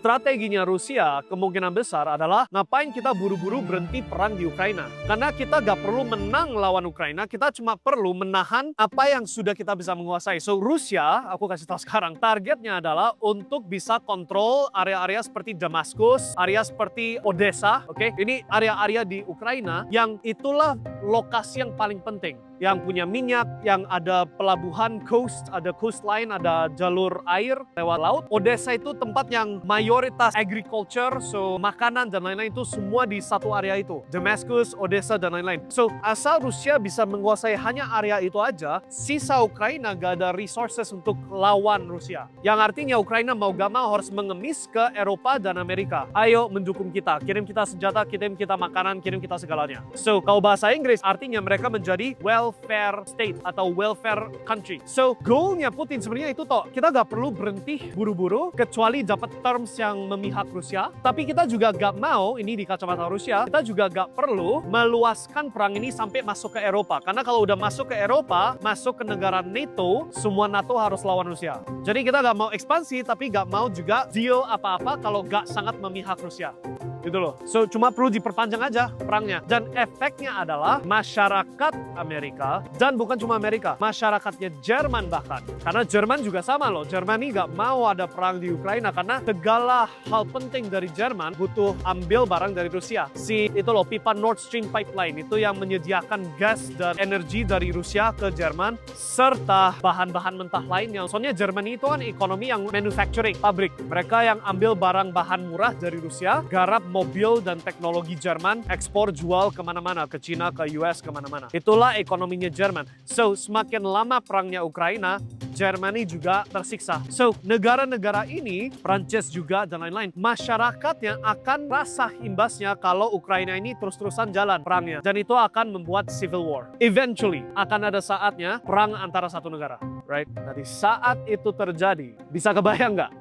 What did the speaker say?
Strateginya Rusia kemungkinan besar adalah ngapain kita buru-buru berhenti perang di Ukraina. Karena kita gak perlu menang lawan Ukraina, kita cuma perlu menahan apa yang sudah kita bisa menguasai. So Rusia, aku kasih tahu sekarang, targetnya adalah untuk bisa kontrol area-area seperti Damaskus, area seperti Odessa, oke? Ini area-area di Ukraina yang itulah lokasi yang paling penting. Yang punya minyak, yang ada pelabuhan coast, ada coastline, ada jalur air lewat laut. Odessa itu tempat yang mayoritas agriculture, so makanan dan lain-lain itu semua di satu area itu. Damascus, Odessa, dan lain-lain. So asal Rusia bisa menguasai hanya area itu aja, sisa Ukraina gak ada resources untuk lawan Rusia. Yang artinya Ukraina mau gak mau harus mengemis ke Eropa dan Amerika. Ayo mendukung kita, kirim kita senjata, kirim kita makanan, kirim kita segalanya. So kalau bahasa Inggris artinya mereka menjadi welfare state atau welfare country. So goalnya Putin sebenarnya itu toh, kita gak perlu berhenti buru-buru kecuali dapat terms yang memihak Rusia. Tapi kita juga gak mau, ini di kacamata Rusia, kita juga gak perlu meluaskan perang ini sampai masuk ke Eropa. Karena kalau udah masuk ke Eropa, masuk ke negara NATO, semua NATO harus lawan Rusia. Jadi kita gak mau ekspansi, tapi gak mau juga deal apa-apa kalau gak sangat memihak Rusia. Gitu loh. So cuma perlu diperpanjang aja perangnya. Dan efeknya adalah masyarakat Amerika, dan bukan cuma Amerika, masyarakatnya Jerman bahkan. Karena Jerman juga sama loh. Jerman ini gak mau ada perang di Ukraina karena segala hal penting dari Jerman butuh ambil barang dari Rusia. Itu loh pipa Nord Stream pipeline itu yang menyediakan gas dan energi dari Rusia ke Jerman serta bahan-bahan mentah lainnya. Soalnya Jerman itu kan ekonomi yang manufacturing, pabrik. Mereka yang ambil barang bahan murah dari Rusia, garap mobil dan teknologi Jerman, ekspor jual kemana-mana, ke Cina, ke US, kemana-mana. Itulah ekonominya Jerman. So, semakin lama perangnya Ukraina, Jermani juga tersiksa. So, negara-negara ini, Prancis juga dan lain-lain, masyarakatnya akan rasa imbasnya kalau Ukraina ini terus-terusan jalan perangnya. Dan itu akan membuat civil war. Eventually, akan ada saatnya perang antara satu negara. Right? Nah, di saat itu terjadi, bisa kebayang nggak?